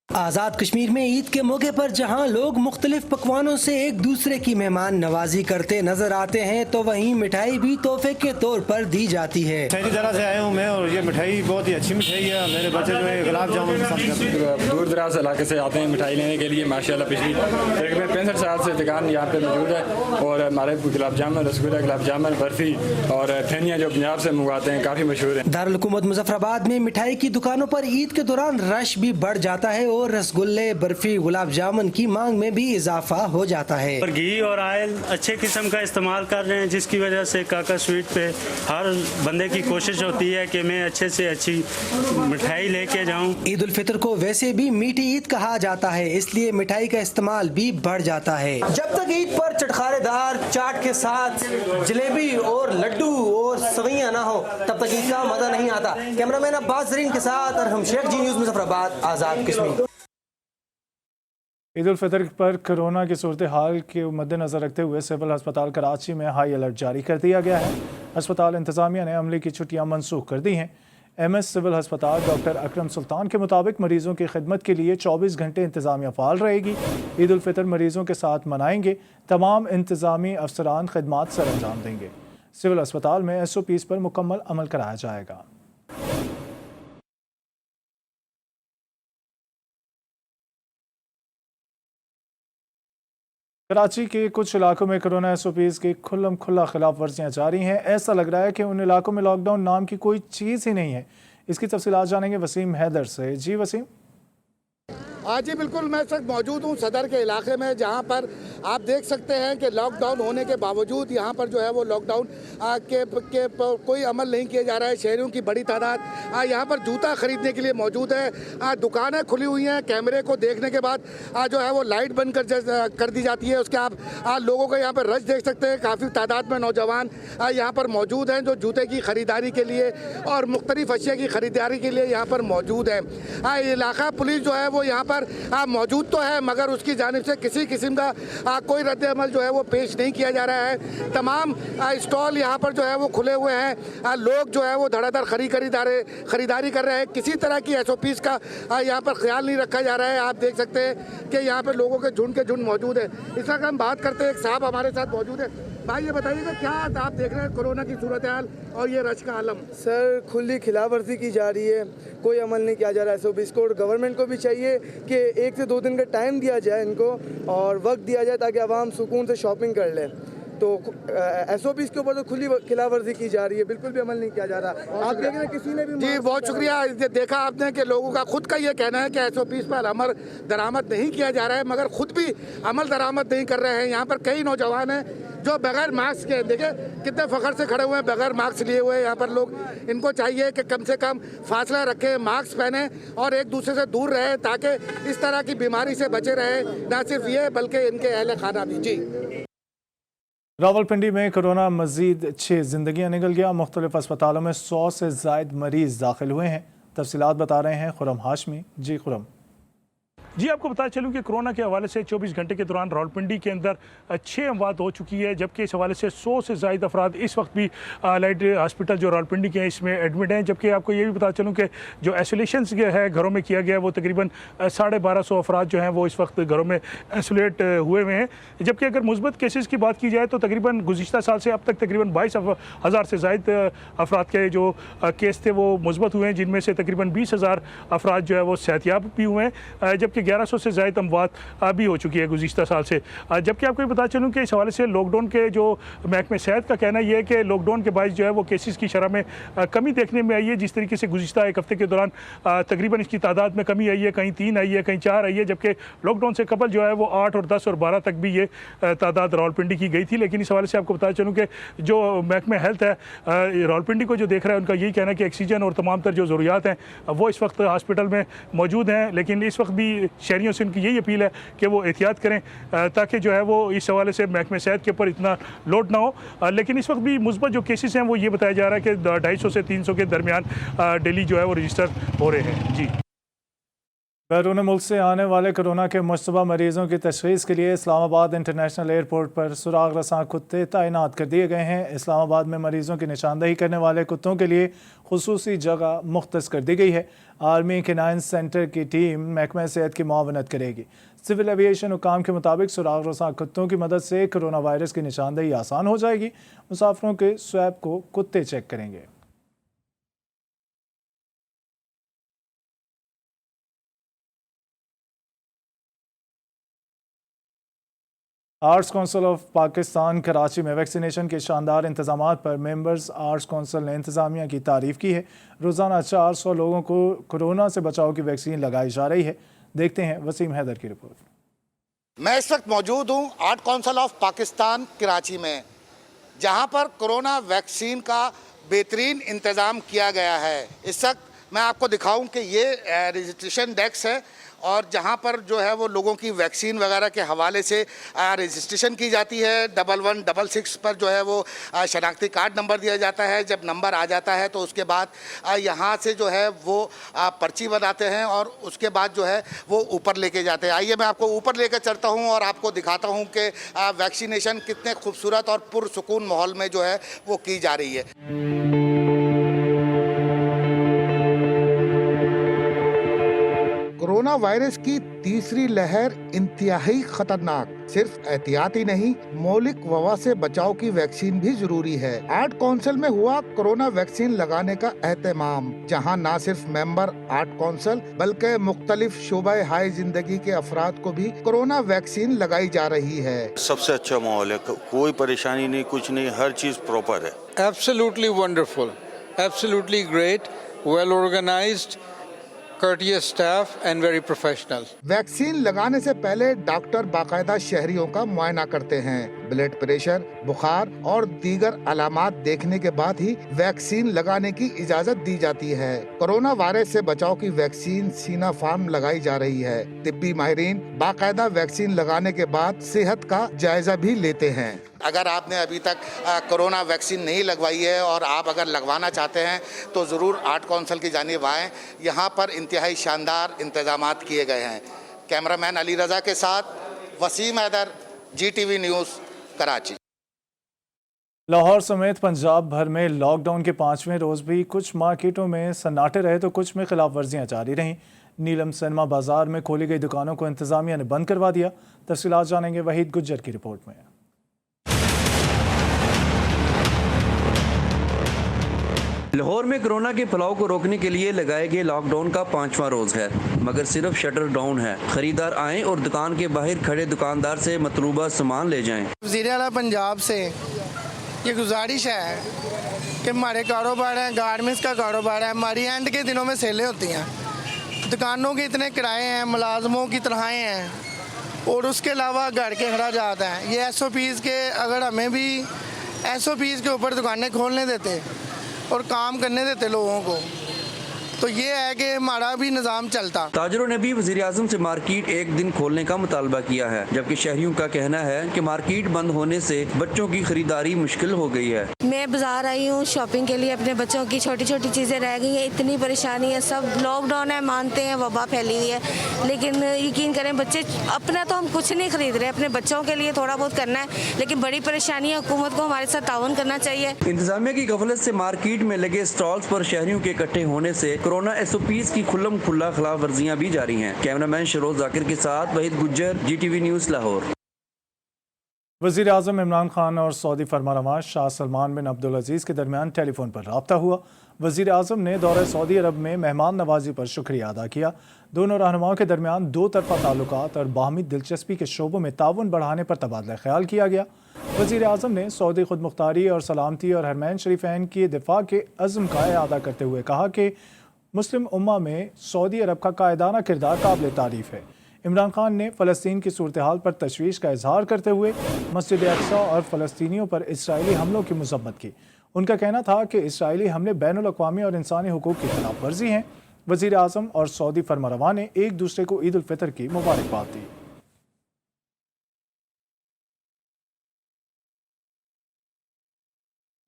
آزاد کشمیر میں عید کے موقع پر جہاں لوگ مختلف پکوانوں سے ایک دوسرے کی مہمان نوازی کرتے نظر آتے ہیں، تو وہیں مٹھائی بھی تحفے کے طور پر دی جاتی ہے۔ شہری طرح سے آیا ہوں میں، اور یہ مٹھائی بہت ہی اچھی مٹھائی ہے۔ میرے بچے جو ہے گلاب جامن پسند کرتے ہیں، دور دراز علاقے سے آتے ہیں مٹھائی لینے کے لیے۔ ماشاءاللہ پچھلی تقریباً 65 سال سے دکان یہاں پہ موجود ہے، اور ہمارے گلاب جامن، رسگلہ، گلاب جامن، برفی اور پھینیاں جو پنجاب سے منگواتے ہیں کافی مشہور ہیں۔ دارالحکومت مظفر آباد میں مٹھائی کی دکانوں پر عید کے دوران رش بھی بڑھ جاتا ہے، اور رسگلے، برفی، گلاب جامن کی مانگ میں بھی اضافہ ہو جاتا ہے۔ اور گھی اور آئل اچھے قسم کا استعمال کر رہے ہیں، جس کی وجہ سے کاکا سویٹ پہ ہر بندے کی کوشش ہوتی ہے کہ میں اچھے سے اچھی مٹھائی لے کے جاؤں۔ عید الفطر کو ویسے بھی میٹھی عید کہا جاتا ہے، اس لیے مٹھائی کا استعمال بھی بڑھ جاتا ہے۔ جب تک عید پر چٹخارے دار چاٹ کے ساتھ جلیبی اور لڈو اور سوئیاں نہ ہو، تب تک عید کا مزہ نہیں آتا۔ کیمرہ مین عباس زرین کے ساتھ ارحم شیخ، جی نیوز، مظفر آباد، آزاد کشمیر۔ عید الفطر پر کرونا کی صورتحال کے مد نظر رکھتے ہوئے سول ہسپتال کراچی میں ہائی الرٹ جاری کر دیا گیا ہے۔ ہسپتال انتظامیہ نے عملے کی چھٹیاں منسوخ کر دی ہیں۔ MS सिविल हस्पताल डॉक्टर अकरम सुल्तान के मुताबिक मरीजों की खिदमत के लिए 24 घंटे इंतज़ामिया फ़ाल रहेगी। ईद उल फितर मरीजों के साथ मनाएंगे। तमाम इंतज़ामी अफसरान खिदमात सर अंजाम देंगे। सिविल अस्पताल में SOPs पर मुकम्मल अमल कराया जाएगा। कराची के कुछ इलाकों में कोरोना SOPs की खुल्लम खुल्ला खिलाफ वर्जियाँ जारी हैं। ऐसा लग रहा है कि उन इलाकों में लॉकडाउन नाम की कोई चीज़ ही नहीं है। इसकी तफसीलात जानेंगे वसीम हैदर से। जी वसीम। हाँ जी बिल्कुल, मैं इस वक्त मौजूद हूँ सदर के इलाके में, जहाँ पर आप देख सकते हैं कि लॉकडाउन होने के बावजूद यहाँ पर जो है वो लॉकडाउन के कोई अमल नहीं किया जा रहा है। शहरियों की बड़ी तादाद यहाँ पर जूता खरीदने के लिए मौजूद है। दुकानें खुली हुई हैं। कैमरे को देखने के बाद जो है वो लाइट बंद कर दी जाती है। उसके आप लोगों का यहाँ पर रश देख सकते हैं। काफ़ी तादाद में नौजवान यहाँ पर मौजूद हैं जो जूते की ख़रीदारी के लिए और मुख्तलिफ अशिया की ख़रीदारी के लिए यहाँ पर मौजूद हैं। इलाका पुलिस जो है वो यहाँ पर मौजूद तो है, मगर उसकी जानिब से किसी किस्म का कोई रद्द अमल जो है वो पेश नहीं किया जा रहा है। तमाम स्टॉल यहाँ पर जो है वो खुले हुए हैं। लोग जो है वो धड़ाधड़ खरीदारी कर रहे हैं। किसी तरह की SOPs का यहाँ पर ख्याल नहीं रखा जा रहा है। आप देख सकते हैं कि यहाँ पर लोगों के झुंड मौजूद है। इस वक्त हम बात करते हैं, एक साहब हमारे साथ मौजूद है। भाई ये बताइएगा, क्या आप देख रहे हैं कोरोना की सूरत हाल और ये रश का आलम? सर, खुली खिलाफवर्जी की जा रही है, कोई अमल नहीं किया जा रहा है SOPs को। गवर्नमेंट को भी चाहिए कि 1 से 2 दिन का टाइम दिया जाए इनको और वक्त दिया जाए ताकि आवाम सुकून से शॉपिंग कर ले। तो SOPs के ऊपर तो खुली खिलाफवर्जी की जा रही है, बिल्कुल भी अमल नहीं किया जा रहा। आप देख रहे हैं किसी ने भी। जी बहुत शुक्रिया। देखा आपने कि लोगों का खुद का ये कहना है कि SOPs पर अमल दरामद नहीं किया जा रहा है, मगर खुद भी अमल दरामद नहीं कर रहे हैं। यहाँ पर कई नौजवान हैं जो बगैर मास्क के, देखे कितने फ़ख्र से खड़े हुए हैं बगैर मास्क लिए हुए। यहाँ पर लोग, इनको चाहिए कि कम से कम फासला रखें, मास्क पहने और एक दूसरे से दूर रहे ताकि इस तरह की बीमारी से बचे रहे। न सिर्फ ये बल्कि इनके अहल खाना भी। जी। रावलपिंडी में कोरोना मजीद 6 जिंदगियां निकल गया। मुख्तलिफ अस्पतालों में 100 से ज़ायद मरीज दाखिल हुए हैं। तफसीलात बता रहे हैं खुरम हाशमी। जी खुरम। जी, आपको बता चलूँ कि कोरोना के हवाले से 24 घंटे के दौरान रावलपिंडी के अंदर 6 अमवात हो चुकी है, जबकि इस हवाले से 100 से ज़ायद अफराद इस वक्त भी लाइट हॉस्पिटल जो रावलपिंडी के हैं इसमें एडमिट हैं। जबकि आपको ये भी बता चलूँ कि जो आइसोलेशन है घरों में किया गया वो तकरीबन 1250 अफराद जो हैं वो इस वक्त घरों में आइसोलेट हुए हुए हैं। जबकि अगर मुस्बत केसेस की बात की जाए तो तकरीबन गुज़िश्ता साल से अब तक तकरीबन 22,000 से ज़ायद अफराद के जो केस थे वो मुस्बत हुए हैं, जिनमें से तकरीबन 20,000 अफराद जो है वो सेहतियाब भी हुए हैं। जबकि 1100 से ज़ायद अमवात भी हो चुकी है गुज़िश्ता साल से। जबकि आपको ये बता चलूँ कि इस हवाले से लॉकडाउन के जो महकमे सेहत का कहना ये है कि लॉकडाउन के बायस जो है वो केसेस की शरह में कमी देखने में आई है। जिस तरीके से गुज़िश्ता एक हफ्ते के दौरान तकरीबन इसकी तादाद में कमी आई है, कहीं 3 आई है, कहीं 4 आई है, जबकि लॉकडाउन से कबल जो है वो 8 और 10 और 12 तक भी ये तादाद रावलपिंडी की गई थी। लेकिन इस हवाले से आपको बता चलूँ कि जो महकमे हेल्थ है रावलपिंडी को जो देख रहा है उनका यही कहना है कि ऑक्सीजन और तमाम तर जो ज़रूरियात हैं वो इस वक्त हॉस्पिटल में मौजूद हैं। लेकिन इस वक्त भी शहरियों से उनकी यही अपील है कि वो एहतियात करें ताकि जो है वो इस हवाले से महकमे सेहत के ऊपर इतना लोड ना हो। लेकिन इस वक्त भी मुस्बत जो केसेस हैं वो ये बताया जा रहा है कि 250 से 300 के दरमियान डेली जो है वो रजिस्टर हो रहे हैं। जी। बैरून मुल्क से आने वाले कोरोना के मुश्तबा मरीजों की तशख़ीस के लिए इस्लामाबाद इंटरनेशनल एयरपोर्ट पर सुराग रसां कुत्ते तैनात कर दिए गए हैं। इस्लामाबाद में मरीजों की निशानदही करने वाले कुत्तों के लिए खुसूसी जगह मुख्तस कर दी गई है। आर्मी केनाइन सेंटर की टीम महकमा सेहत की मुआवनत करेगी। सिविल एविएशन हुकाम के मुताबिक सुराग रसां कुत्तों की मदद से कोरोना वायरस की निशानदही आसान हो जाएगी। मुसाफिरों के स्वैब को कुत्ते चेक करेंगे। Arts council of Pakistan Karachi में वैक्सीनेशन के शानदार इंतजामात पर मेंबर्स आर्ट्स काउंसिल ने इंतजामिया की तारीफ की है। रोज़ाना 400 लोगों को कोरोना से बचाव की वैक्सीन लगाई जा रही है। देखते हैं वसीम हैदर की रिपोर्ट। मैं इस वक्त मौजूद हूँ art council of Pakistan Karachi में, जहाँ पर कोरोना वैक्सीन का बेहतरीन इंतज़ाम किया गया है। इस वक्त मैं आपको दिखाऊं कि ये रजिस्ट्रेशन डेस्क है और जहाँ पर जो है वो लोगों की वैक्सीन वगैरह के हवाले से रजिस्ट्रेशन की जाती है। 1166 पर जो है वो शनाख्ती कार्ड नंबर दिया जाता है। जब नंबर आ जाता है तो उसके बाद यहाँ से जो है वो पर्ची बनाते हैं और उसके बाद जो है वो ऊपर लेके जाते हैं। आइए मैं आपको ऊपर लेकर चलता हूँ और आपको दिखाता हूँ कि वैक्सीनेशन कितने खूबसूरत और पुरसुकून माहौल में जो है वो की जा रही है। वायरस की तीसरी लहर इंतहाई खतरनाक। सिर्फ एहतियात ही नहीं, मौलिक वबा से बचाव की वैक्सीन भी जरूरी है। आर्ट काउंसिल में हुआ कोरोना वैक्सीन लगाने का एहतमाम, जहां न सिर्फ मेंबर आर्ट काउंसिल बल्कि मुख्तलिफ शोबे हाई जिंदगी के अफराद को भी कोरोना वैक्सीन लगाई जा रही है। सबसे अच्छा माहौल है, कोई परेशानी नहीं, कुछ नहीं, हर चीज प्रॉपर है। Absolutely wonderful, absolutely great, well organized, courteous staff and very professional. Vaccine लगाने से पहले डॉक्टर बाकायदा शहरियों का मुआयना करते हैं। ब्लड प्रेशर, बुखार और दीगर अलामात देखने के बाद ही वैक्सीन लगाने की इजाजत दी जाती है। कोरोना वायरस से बचाव की वैक्सीन सीना फार्म लगाई जा रही है। तिब्बी माहिरीन बाकायदा वैक्सीन लगाने के बाद सेहत का जायजा भी लेते हैं। अगर आपने अभी तक कोरोना वैक्सीन नहीं लगवाई है और आप अगर लगवाना चाहते हैं तो ज़रूर आर्ट काउंसिल की जानिब आएँ। यहाँ पर इंतहाई शानदार इंतजामात किए गए हैं। कैमरामैन अली रज़ा के साथ वसीम हैदर, GTV न्यूज़, कराची। लाहौर समेत पंजाब भर में लॉकडाउन के 5वें रोज़ भी कुछ मार्केटों में सन्नाटे रहे तो कुछ में खिलाफ वर्जियाँ जारी रहीं। नीलम सिनेमा बाजार में खोली गई दुकानों को इंतजामिया ने बंद करवा दिया। तफसीलात जानेंगे वहीद गुज्जर की रिपोर्ट में। लाहौर में कोरोना के फैलाव को रोकने के लिए लगाए गए लॉकडाउन का 5वां रोज है, मगर सिर्फ शटर डाउन है। खरीदार आएं और दुकान के बाहर खड़े दुकानदार से मतलूबा सामान ले जाएं। वज़ीर आला पंजाब से ये गुजारिश है कि हमारे कारोबार हैं, गारमेंट्स का कारोबार है, हमारी एंड के दिनों में सेलें होती हैं, दुकानों के इतने किराए हैं, मुलाजमों की तनख्वाहें हैं और उसके अलावा घर के अखराजात हैं। ये SOPs के, अगर हमें भी SOPs के ऊपर दुकानें खोलने देते और काम करने देते लोगों को, तो ये है कि हमारा भी निज़ाम चलता। ताजरों ने भी वज़ीर आज़म से मार्केट एक दिन खोलने का मुतालबा किया है, जबकि शहरियों का कहना है कि मार्केट बंद होने से बच्चों की खरीदारी मुश्किल हो गई है। मैं बाजार आई हूँ शॉपिंग के लिए, अपने बच्चों की छोटी छोटी चीज़ें रह गई हैं, इतनी परेशानी है। सब लॉकडाउन है, मानते हैं वबा फैली हुई है, लेकिन यकीन करें बच्चे अपना तो हम कुछ नहीं खरीद रहे, अपने बच्चों के लिए थोड़ा बहुत करना है, लेकिन बड़ी परेशानी है। हुकूमत को हमारे साथ ताउन करना चाहिए। इंतजामिया की गफलत से मार्केट में लगे स्टॉल्स पर शहरियों के इकट्ठे होने से कोरोना SOPs की खुल्लम खुल्ला खिलाफ वर्जियाँ भी जारी हैं। कैमरामैन शरोज जाकिर के साथ वहीद गुज्जर, GTV न्यूज़ लाहौर। वज़ीर आज़म इमरान खान और सऊदी फरमानरवा शाह सलमान बिन अब्दुल अजीज़ के दरमियान टेलीफोन पर रब्ता हुआ। वज़ीर आज़म ने दौरे सऊदी अरब में मेहमान नवाजी पर शुक्रिया अदा किया। दोनों रहनुमाओं के दरमियान दो तरफ़ा ताल्लुकात और बाहमी दिलचस्पी के शोबों में ताउन बढ़ाने पर तबादला ख्याल किया गया। वज़ीर आज़म ने सऊदी खुद मुख्तारी और सलामती और हरमैन शरीफैन की दिफा के अज़्म का अदा करते हुए कहा कि मुस्लिम उम्मा में सऊदी अरब का कायदाना किरदार काबिल तारीफ़ है। इमरान खान ने फ़लस्तीन की सूरत हाल पर तशवीश का इजहार करते हुए मस्जिद अक्सा और फ़लस्तीनियों पर इसराइली हमलों की मज़म्मत की। उनका कहना था कि इसराइली हमले बैनुल अक़वामी और इंसानी हुकूक़ की खिलाफ वर्जी हैं। वज़ीर आज़म और सऊदी फरमानरवा ने एक दूसरे को ईद उल फितर की मुबारकबाद दी।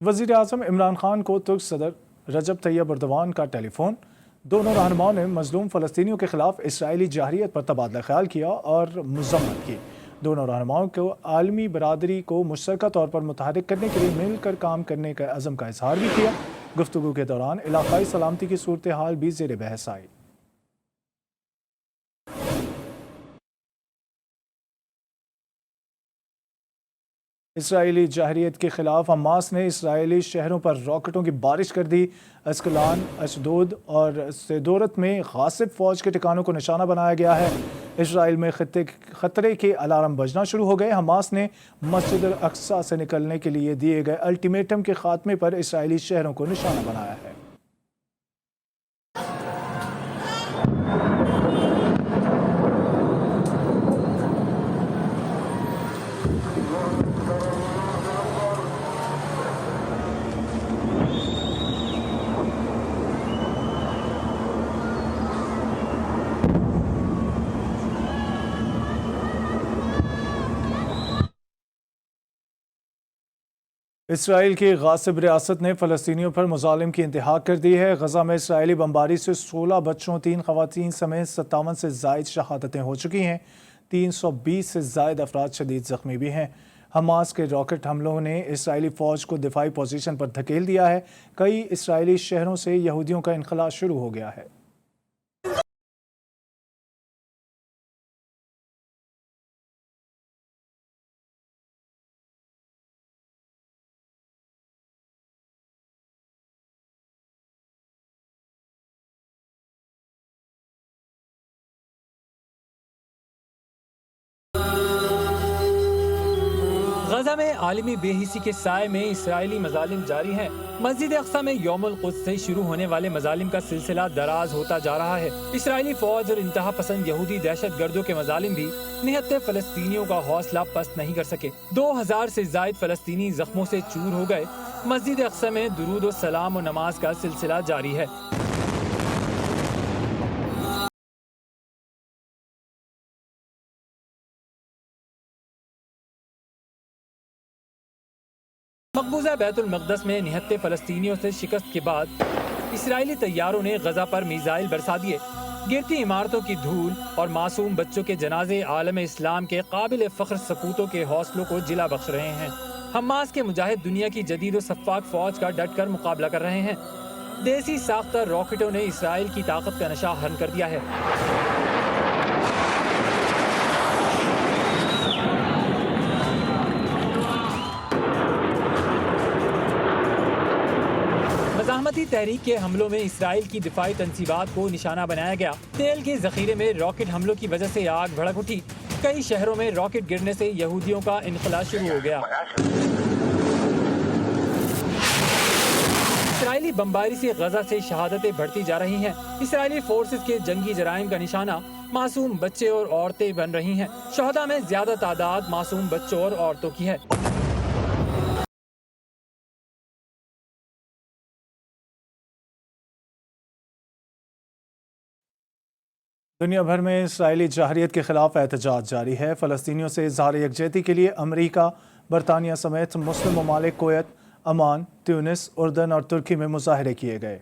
वज़ीर आज़म इमरान खान को तुर्क सदर रजब तैयब एर्दोगान का टेलीफोन। दोनों रहनुमाओं ने मजलूम फ़लस्तीनियों के खिलाफ इसराइली जाहिरियत पर तबादला ख्याल किया और मज़म्मत की। दोनों रहनुमाओं को आलमी बरादरी को मुश्तरका तौर पर मुतहरिक करने के लिए मिलकर काम करने के अज़म का इजहार भी किया। गुफ्तगू के दौरान इलाकाई सलामती की सूरत हाल भी ज़ेर बहस आई। इसराइली जाहिरियत के खिलाफ हमास ने इसराइली शहरों पर रॉकेटों की बारिश कर दी। अस्कलान, अशदोद और सेदोरत में गासिब फौज के ठिकानों को निशाना बनाया गया है। इसराइल में खतरे के अलार्म बजना शुरू हो गए। हमास ने मस्जिद अक्सा से निकलने के लिए दिए गए अल्टीमेटम के खात्मे पर इसराइली शहरों को निशाना बनाया है। इसराइल की गासिब रियासत ने फ़लस्तीनियों पर मुजालिम की इंतहा कर दी है। गजा में इसराइली बमबारी से 16 बच्चों, 3 ख़वातीन समेत 57 से ज़ायद शहादतें हो चुकी हैं। 320 से ज़ायद अफराद शदीद ज़ख्मी भी हैं। हमास के रॉकेट हमलों ने इसराइली फ़ौज को दिफाई पोजीशन पर धकेल दिया है। कई इसराइली शहरों से यहूदियों का इनखला शुरू हो गया है। غزہ میں عالمی بے حسی کے سائے میں اسرائیلی مظالم جاری ہیں۔ مسجد اقصی میں یوم القدس سے شروع ہونے والے مظالم کا سلسلہ دراز ہوتا جا رہا ہے۔ اسرائیلی فوج اور انتہا پسند یہودی دہشت گردوں کے مظالم بھی نہتے فلسطینیوں کا حوصلہ پست نہیں کر سکے۔ 2000 سے زائد فلسطینی زخموں سے چور ہو گئے۔ مسجد اقصی میں درود و سلام و نماز کا سلسلہ جاری ہے۔ مقبوضہ بیت المقدس میں نہتے فلسطینیوں سے شکست کے بعد اسرائیلی طیاروں نے غزہ پر میزائل برسا دیے۔ گرتی عمارتوں کی دھول اور معصوم بچوں کے جنازے عالم اسلام کے قابل فخر سپوتوں کے حوصلوں کو جلا بخش رہے ہیں۔ حماس کے مجاہد دنیا کی جدید و سفاک فوج کا ڈٹ کر مقابلہ کر رہے ہیں۔ دیسی ساختہ راکٹوں نے اسرائیل کی طاقت کا نشہ ہرن کر دیا ہے۔ مزاحمتی تحریک کے حملوں میں اسرائیل کی دفاعی تنصیبات کو نشانہ بنایا گیا۔ تیل کے ذخیرے میں راکٹ حملوں کی وجہ سے آگ بھڑک اٹھی۔ کئی شہروں میں راکٹ گرنے سے یہودیوں کا انخلا شروع ہو گیا۔ اسرائیلی بمباری سے غزہ سے شہادتیں بڑھتی جا رہی ہیں۔ اسرائیلی فورسز کے جنگی جرائم کا نشانہ معصوم بچے اور عورتیں بن رہی ہیں۔ شہداء میں زیادہ تعداد معصوم بچوں اور عورتوں کی ہے۔ دنیا بھر میں اسرائیلی جارحیت کے خلاف احتجاج جاری ہے۔ فلسطینیوں سے اظہار یکجہتی کے لیے امریکہ، برطانیہ سمیت مسلم ممالک کویت، عمان، تیونس، اردن اور ترکی میں مظاہرے کیے گئے۔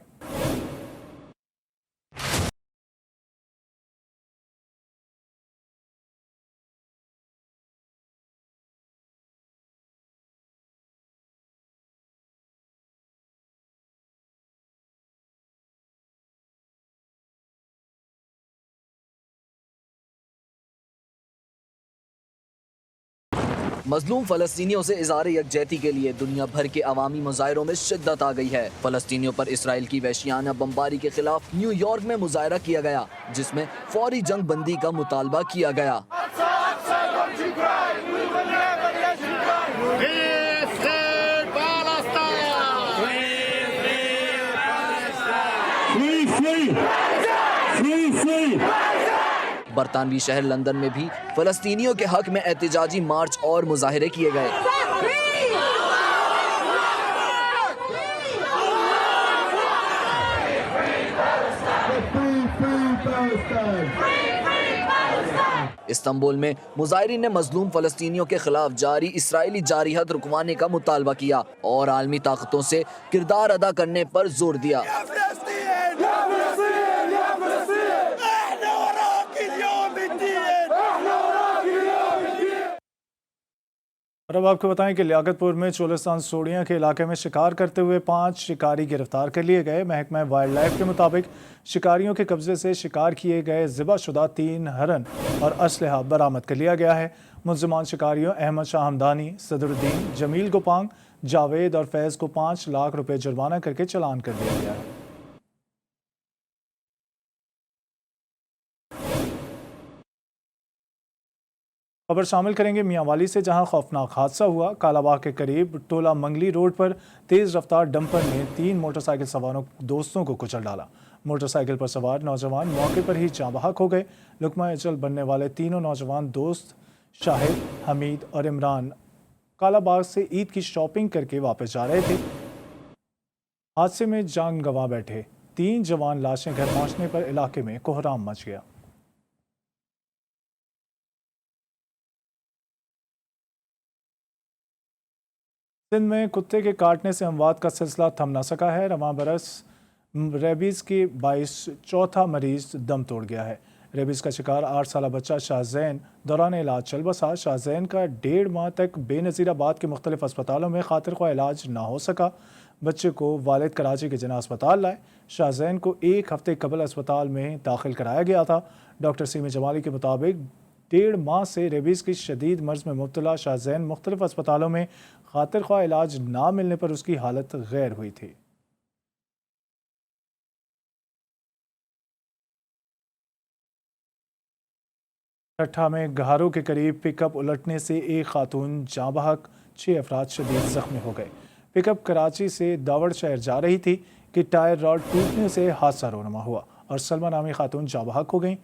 مظلوم فلسطینیوں سے اظہار یکجہتی کے لیے دنیا بھر کے عوامی مظاہروں میں شدت آ گئی ہے۔ فلسطینیوں پر اسرائیل کی وحشیانہ بمباری کے خلاف نیو یارک میں مظاہرہ کیا گیا، جس میں فوری جنگ بندی کا مطالبہ کیا گیا۔ برطانوی شہر لندن میں بھی فلسطینیوں کے حق میں احتجاجی مارچ اور مظاہرے کیے گئے۔ استنبول میں مظاہرین نے مظلوم فلسطینیوں کے خلاف جاری اسرائیلی جارحیت رکوانے کا مطالبہ کیا اور عالمی طاقتوں سے کردار ادا کرنے پر زور دیا۔ اور اب آپ کو بتائیں کہ لیاقت پور میں چولستان سوڑیاں کے علاقے میں شکار کرتے ہوئے 5 شکاری گرفتار کر لیے گئے۔ محکمہ وائلڈ لائف کے مطابق شکاریوں کے قبضے سے شکار کیے گئے ذبح شدہ 3 ہرن اور اسلحہ برآمد کر لیا گیا ہے۔ ملزمان شکاریوں احمد شاہ ہمدانی، صدر الدین، جمیل گوپانگ، جاوید اور فیض کو 5 لاکھ روپے جرمانہ کر کے چلان کر دیا گیا ہے۔ خبر شامل کریں گے میاں والی سے، جہاں خوفناک حادثہ ہوا۔ کالا باغ کے قریب ٹولہ منگلی روڈ پر تیز رفتار ڈمپر نے 3 موٹر سائیکل سواروں دوستوں کو کچل ڈالا۔ موٹر سائیکل پر سوار نوجوان موقع پر ہی جاں بحق ہو گئے۔ لقمہ اجل بننے والے تینوں نوجوان دوست شاہد، حمید اور عمران کالا باغ سے عید کی شاپنگ کر کے واپس جا رہے تھے۔ حادثے میں جان گنوا بیٹھے 3 جوان لاشیں گھر پہنچنے پر علاقے میں کوہرام مچ گیا۔ سندھ میں کتے کے کاٹنے سے اموات کا سلسلہ تھم نہ سکا ہے۔ رواں برس ریبیز کے باعث چوتھا مریض دم توڑ گیا ہے۔ ریبیز کا شکار 8 سالہ بچہ شاہ زین دوران علاج چل بسا۔ شاہ زین کا 1.5 ماہ تک بے نظیر آباد کے مختلف اسپتالوں میں خاطر خواہ علاج نہ ہو سکا۔ بچے کو والد کراچی کے جناح اسپتال لائے۔ شاہ زین کو 1 ہفتے قبل اسپتال میں داخل کرایا گیا تھا۔ ڈاکٹر سیمی جمالی کے مطابق 1.5 ماہ سے ریبیز کی شدید مرض میں مبتلا شاہ زین مختلف اسپتالوں میں خاطر خواہ علاج نہ ملنے پر اس کی حالت غیر ہوئی تھی۔ ٹھٹھا میں گہاروں کے قریب پک اپ الٹنے سے ایک خاتون جاں بحق، 6 अफराद शदीद जख्मी हो गए। पिकअप कराची से दावड़ शहर जा रही थी कि टायर रॉड टूटने से हादसा रोनमा हुआ और सलमा नामी खातून जाबहक हो गईं।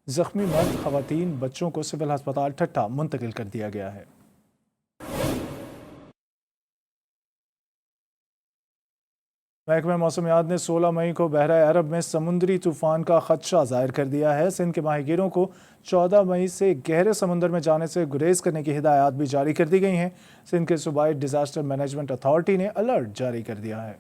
जख्मी मर्द, खवातीन, बच्चों को सिविल अस्पताल ठट्टा मुंतकिल कर दिया गया है। महकमा मौसमियात ने 16 मई को बहरा अरब में समुद्री तूफान का खदशा जाहिर कर दिया है। सिंध के माहीगीरों को 14 मई से गहरे समुद्र में जाने से गुरेज करने की हिदायत भी जारी कर दी गई हैं। सिंध के सूबाई डिजास्टर मैनेजमेंट अथॉरिटी ने अलर्ट जारी कर दिया है।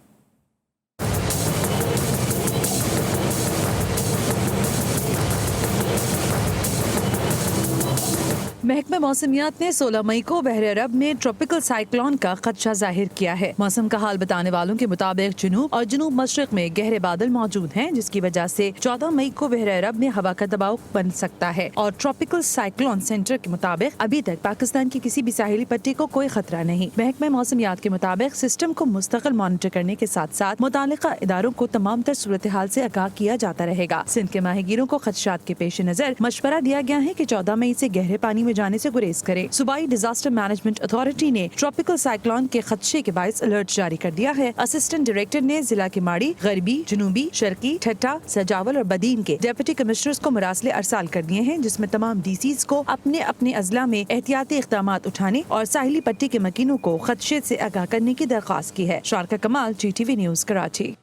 महकमा मौसमियात ने 16 मई को बहरे अरब में ट्रॉपिकल साइक्लोन का खदशा जाहिर किया है। मौसम का हाल बताने वालों के मुताबिक जुनूब और जुनूब मशरिक में गहरे बादल मौजूद हैं, जिसकी वजह से 14 मई को बहरे अरब में हवा का दबाव बन सकता है। और ट्रॉपिकल साइक्लोन सेंटर के मुताबिक अभी तक पाकिस्तान की किसी भी साहिली पट्टी को कोई खतरा नहीं। महकमा मौसमियात के मुताबिक सिस्टम को मुस्तकिल मॉनिटर करने के साथ साथ मुतालिका इदारों को तमाम तर सूरत हाल से आगाह किया जाता रहेगा। सिंध के माहीगीरों को खदशात के पेश नजर मशवरा दिया गया है कि 14 मई से गहरे पानी में जाने से गुरेज करें। सूबाई डिजास्टर मैनेजमेंट अथॉरिटी ने ट्रॉपिकल साइक्लोन के खदशे के बायस अलर्ट जारी कर दिया है। असिस्टेंट डायरेक्टर ने जिला के माड़ी, गरबी, जुनूबी, शर्की, ठट्टा, सजावल और बदीन के डिप्टी कमिश्नर्स को मरासले अरसाल कर दिए हैं, जिसमें तमाम डीसीज को अपने अपने अजला में एहतियाती इक़दाम उठाने और साहिली पट्टी के मकीनों को खदशे से आगाह करने की दरख्वास्त की है। शारका कमाल, GTV न्यूज़, कराची।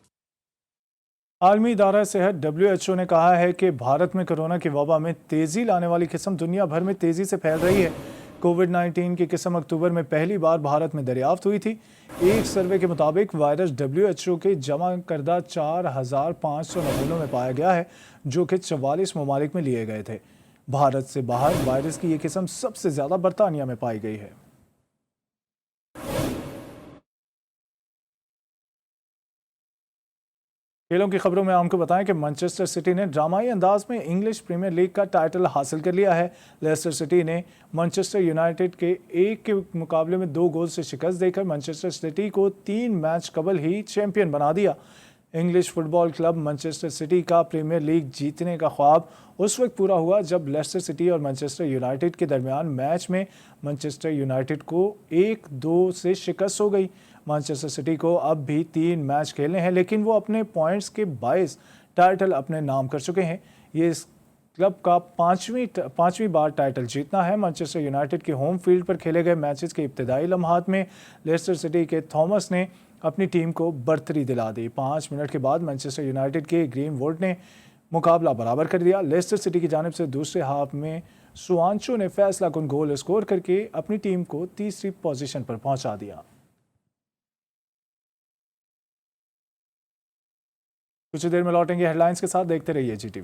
आलमी इदारा सेहत WHO ने कहा है कि भारत में कोरोना की वबा में तेज़ी लाने वाली किस्म दुनिया भर में तेज़ी से फैल रही है। कोविड-19 की किस्म अक्टूबर में पहली बार भारत में दरियाफ्त हुई थी। एक सर्वे के मुताबिक वायरस WHO के जमा करदा 4500 नमूनों में पाया गया है, जो कि 44 ममालिक में लिए गए थे। भारत से बाहर वायरस की ये किस्म सबसे ज़्यादा बरतानिया में पाई गई है। खेलों की खबरों में आपको बताएं कि मैनचेस्टर सिटी ने ड्रामाई अंदाज में इंग्लिश प्रीमियर लीग का टाइटल हासिल कर लिया है। लेस्टर सिटी ने मैनचेस्टर यूनाइटेड के 1 के मुकाबले में 2 गोल से शिकस्त देकर मैनचेस्टर सिटी को 3 मैच कबल ही चैंपियन बना दिया। English football club Manchester city का प्रीमियर लीग जीतने का ख्वाब उस वक्त पूरा हुआ जब लेस्टर सिटी और मैनचेस्टर यूनाइटेड के दरमियान मैच में मैनचेस्टर यूनाइटेड को 1-2 से शिकस्त हो गई। मैनचेस्टर सिटी को अब भी 3 मैच खेलने हैं, लेकिन वो अपने पॉइंट्स के बायस टाइटल अपने नाम कर चुके हैं। ये इस क्लब का पांचवीं बार टाइटल जीतना है। मैनचेस्टर यूनाइटेड के होम फील्ड पर खेले गए मैचेस के इब्तदाई लम्हात में लेस्टर सिटी के थॉमस ने अपनी टीम को बरतरी दिला दी। 5 मिनट के बाद मैनचेस्टर यूनाइटेड के ग्रीनवुड ने मुकाबला बराबर कर दिया। लेस्टर सिटी की जानिब से दूसरे हाफ में सुआंचो ने फैसला कुन गोल स्कोर करके अपनी टीम को तीसरी पोजीशन पर पहुंचा दिया। कुछ देर में लौटेंगे हेडलाइंस के साथ, देखते रहिए GTV।